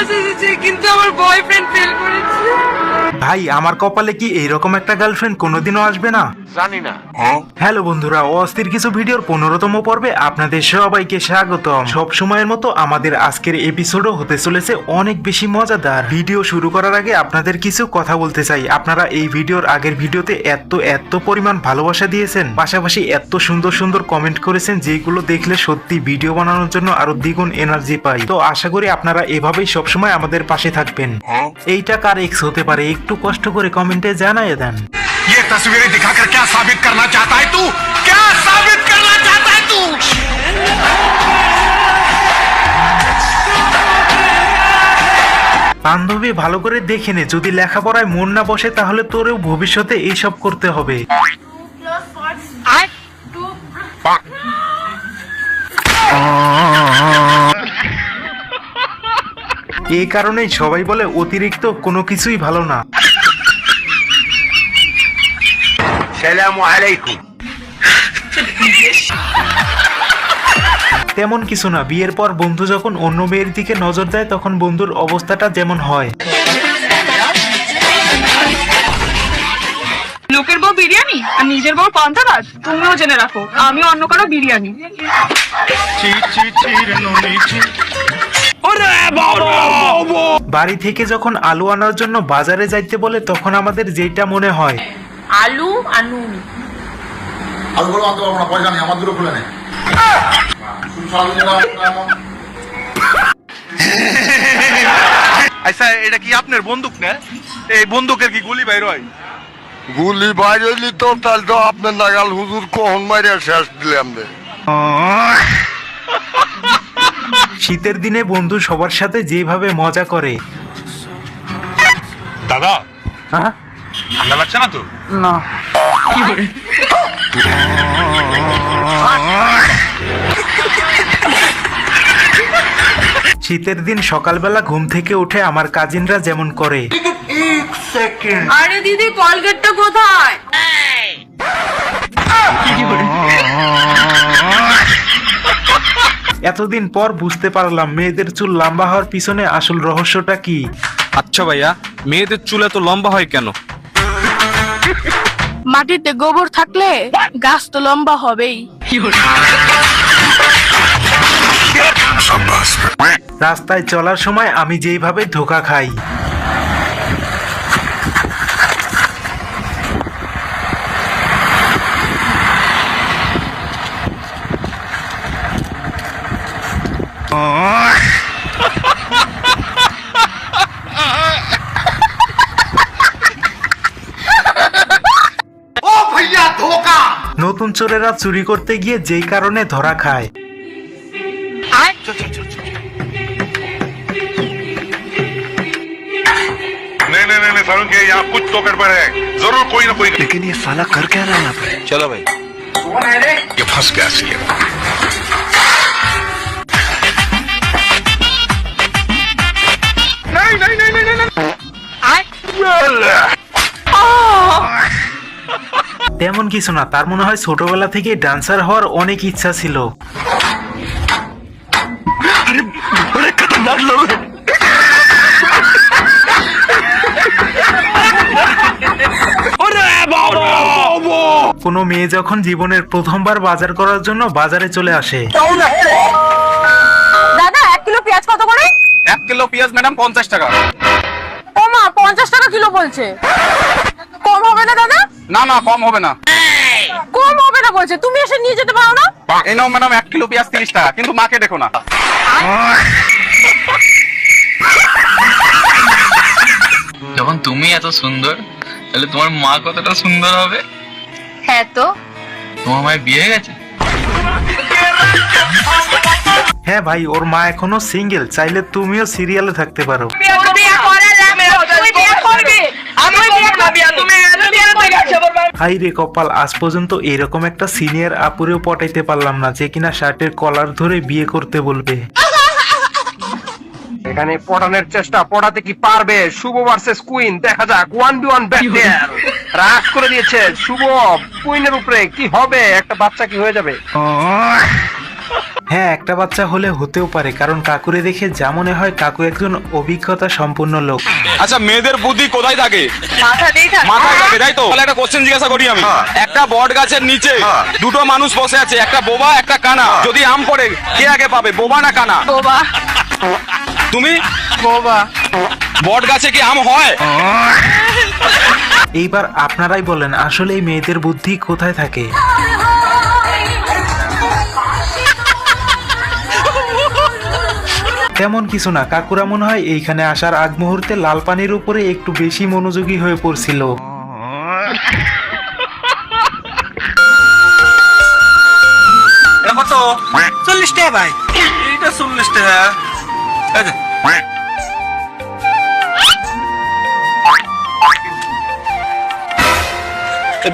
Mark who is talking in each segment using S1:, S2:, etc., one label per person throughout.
S1: Class এসেছে কিন্তু আমার বয়ফ্রেন্ড ফেল করেছে।
S2: ভাই আমার কপালে কি এইরকম একটা গার্লফ্রেন্ড কোনোদিনও আসবে না?
S3: জানি না।
S2: হ্যালো বন্ধুরা, অস্থির কিছু ভিডিওর 15তম পর্বে আপনাদের সবাইকে স্বাগতম। সব সময়ের মতো আমাদের আজকের এপিসোডও হতে চলেছে অনেক বেশি মজাদার। ভিডিও শুরু করার আগে আপনাদের কিছু কথা বলতে চাই। আপনারা এই ভিডিওর আগের ভিডিওতে এত পরিমাণ ভালোবাসা দিয়েছেন, পাশাপাশি এত সুন্দর সুন্দর কমেন্ট করেছেন, যেগুলো দেখলে সত্যি ভিডিও বানানোর জন্য আরো দ্বিগুণ এনার্জি পাই। তো আশা করি আপনারা এভাবেই সবসময় আমাদের পাশে থাকবেন। এইটা কার এক্স হতে পারে একটু কষ্ট করে কমেন্টে জানিয়ে দেন।
S3: ये तस्वीरें दिखाकर क्या साबित करना चाहता है तू? क्या साबित करना चाहता है तू?
S2: বান্ধবী ভালো করে দেখে নে, যদি লেখাপড়ায় মন না বসে তাহলে তোরেও ভবিষ্যতে এইসব করতে হবে। এই কারণেই সবাই বলে অতিরিক্ত কোনো কিছুই ভালো না।
S3: सलामु अलैकुम।
S2: তেমন কিছু না, বিয়ের পর বন্ধু যখন অন্য মেয়ের দিকে নজর দেয় তখন বন্ধুর অবস্থাটা যেমন হয়।
S1: লোকের বউ বিরিয়ানি আর নিজের বউ পান্তা ভাত। তুমিও জেনে রাখো আমি অন্য কারো বিরিয়ানি।
S2: বাড়ি থেকে যখন আলু আনার জন্য বাজারে যাইতে বলে তখন আমাদের যেটা মনে হয়,
S1: আলু আর নুন।
S4: আলুগুলো আনতে পারবো না, পয়সা নেই, আমার দুটো খুলে নেই।
S3: আচ্ছা এটা কি আপনার বন্দুক না? এই বন্দুকের কি গুলি বাইর হয়?
S5: গুলি বাইরে হইলি তো তাহলে তো আপনার নাগাল হুজুর কখন মাইরে শেষ দিলাম রে।
S2: শীতের দিনে বন্ধু সবার সাথে যেভাবে মজা করে।
S3: দাদা ঠান্ডা লাগছে না তো?
S2: না, শীতের দিন সকালবেলা ঘুম থেকে উঠে আমার কাজিনরা যেমন করে।
S1: আরে দিদি কলগেটটা কোথায়?
S2: এতদিন পর বুঝতে পারলাম মেয়েদের চুল লম্বা হওয়ার পিছনে আসল রহস্যটা কি।
S6: আচ্ছা ভাইয়া, মেয়েদের চুল এত লম্বা হয় কেন?
S7: মাটিতে গোবর থাকলে গাছ তো লম্বা হবেই।
S2: রাস্তায় চলার সময় আমি যেইভাবে ধোঁকা খাই,
S3: ও ভাইয়া ধোকা।
S2: নতুন চোরেরা চুরি করতে গিয়ে যেই কারণে ধরা খায়।
S3: नहीं सारुण के यहाँ कुछ तो गड़बड़ है, जरूर कोई ना कोई।
S5: लेकिन ये साला कर क्या रहा है यहाँ पे?
S6: চলো ভাই।
S3: ये फंस गया सी।
S2: তেমন কিছু না, তার মনে হয় ছোটবেলা থেকে ডান্সার হওয়ার অনেক ইচ্ছা ছিল।
S5: बड़े खतरनाक लोग हैं।
S2: কোনো মেয়ে যখন জীবনের প্রথমবার বাজার করার জন্য বাজারে চলে আসে,
S1: দাদা 1 কিলো পেঁয়াজ কত করে?
S6: 1 কিলো পেঁয়াজ ম্যাডাম 50 টাকা।
S1: ও মা 50 টাকা কিলো বলছে, কম হবে না দাদা?
S6: না না, কম হবে না।
S1: কম হবে না বলছে, তুমি এসে নিয়ে যেতে পারো না?
S6: এই নাও ম্যাডাম 1 কিলো পেঁয়াজ 30 টাকা, কিন্তু মাকে দেখো না।
S8: যখন তুমি এত সুন্দর তাহলে তোমার মা কতটা সুন্দর হবে?
S1: হ্যাঁ তো।
S8: তোমার মায়ের বিয়ে হয়ে গেছে?
S2: হ্যাঁ ভাই, ওর মা এখনো সিঙ্গেল, চাইলে তুমিও সিরিয়ালে থাকতে পারো। হাই রে কপাল, আজ পর্যন্ত এরকম একটা সিনিয়র আপুরেও পটাইতে পারলাম না যে কিনা শার্টের কলার ধরে বিয়ে করতে বলবে।
S9: এখানে পটানোর চেষ্টা, পটাতে কি পারবে? শুভ ভার্সেস কুইন, দেখা যাক 1v1 ব্যাটল। রাগ করে দিয়েছে শুভ কুইনের উপরে, কি হবে? একটা বাচ্চা কি হয়ে যাবে?
S2: হ্যাঁ, একটা বাচ্চা হলে হতেও পারে, কারণ কাকুরে দেখে যা মনে হয় কাকু একজন অভিজ্ঞতা সম্পন্ন লোক।
S6: আচ্ছা, মেয়েদের বুদ্ধি কোথায় থাকে?
S1: মাথাতেই থাকে।
S6: মাথায় থাকে, তাই তো? তাহলে একটা কোশ্চেন জিজ্ঞাসা করি আমি। একটা বট গাছের নিচে দুটো মানুষ বসে আছে, একটা বোবা একটা কানা। যদি আম পড়ে কে আগে পাবে, বোবা না কানা?
S1: বোবা।
S6: তুমি?
S1: বোবা।
S6: বট গাছে কি আম হয়?
S2: এইবার আপনারাই বলেন, আসলে এই মেয়েদের বুদ্ধি কোথায় থাকে? তেমন কিছু না, কাকুরা মনে হয় এইখানে আসার আগ মুহূর্তে লাল পানির উপরে একটু বেশি মনোযোগী হয়ে পড়ছিল।
S6: কত? 40 টাকা ভাই। এইটা 40 টাকা।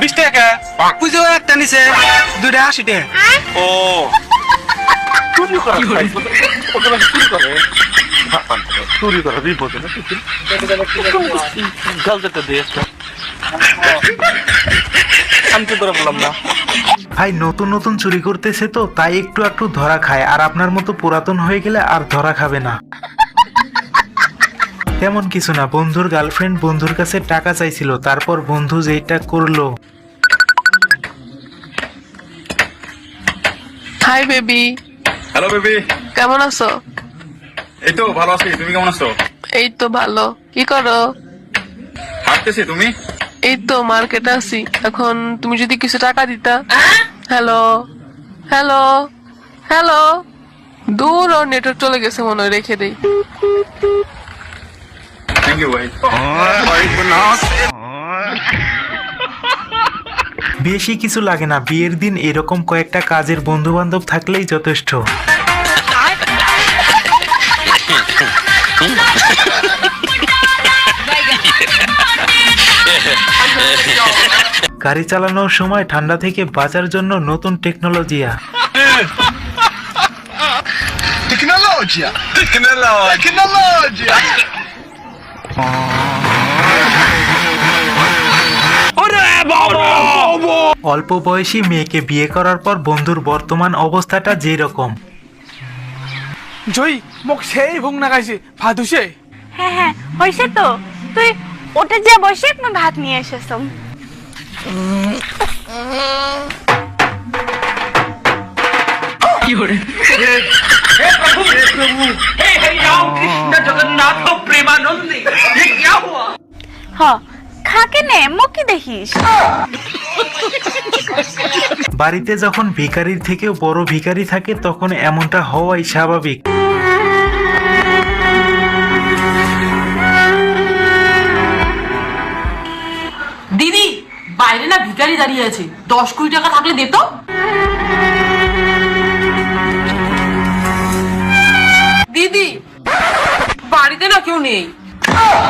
S6: 20 টাকা। পুজো একটা নিছে, দুইটা 80 টাকা। ও
S2: ভাই নতুন নতুন চুরি করতেছে তো তাই একটু একটু ধরা খায়, আর আপনার মতো পুরাতন হয়ে গেলে আর ধরা খাবে না। তেমন কিছু না, বন্ধুর গার্লফ্রেন্ড বন্ধুর কাছে টাকা চাইছিল, তারপর বন্ধু যেটা করলো।
S7: হাই বেবি,
S6: হ্যালো বেবি,
S7: কেমন আছো?
S6: এই তো ভালো আছি, তুমি কেমন আছো?
S7: এই তো ভালো। কি করো?
S6: হাঁটতেছি, তুমি?
S7: এই তো মার্কেটে আছি। এখন তুমি যদি কিছু টাকা দিতা। হ্যালো হ্যালো হ্যালো, দূর ওর নেটওয়ার্ক চলে গেছে মনে হয়, রেখে দেই।
S6: থ্যাংক ইউ ভাই।
S2: বেশি কিছু লাগে না, বিয়ের দিন এরকম কয়েকটা কাজের বন্ধু বান্ধব থাকলেই যথেষ্ট। গাড়ি চালানোর সময় ঠান্ডা থেকে বাঁচার জন্য নতুন টেকনোলজিয়া। অল্প বয়সী মেয়েকে বিয়ে করার পর বন্ধুর বর্তমান অবস্থাটা যেরকম।
S10: জয়ী মোক সেই ভোগ নাগাইছে ভাত হইছে।
S1: হ্যাঁ হ্যাঁ হয়েছে তো, তুই ওটা যে বসে আমি ভাত নিয়ে এসেছ। খাকে নে মুখে দেখিস।
S2: বাড়িতে যখন ভিখারির থেকেও বড় ভিখারি থাকে তখন এমনটা হওয়াই স্বাভাবিক।
S11: দিদি, বাইরে না ভিখারি দাঁড়িয়ে আছে, 10-20 টাকা থাকলে দে তো। দিদি, বাড়িতে না কেউ নেই।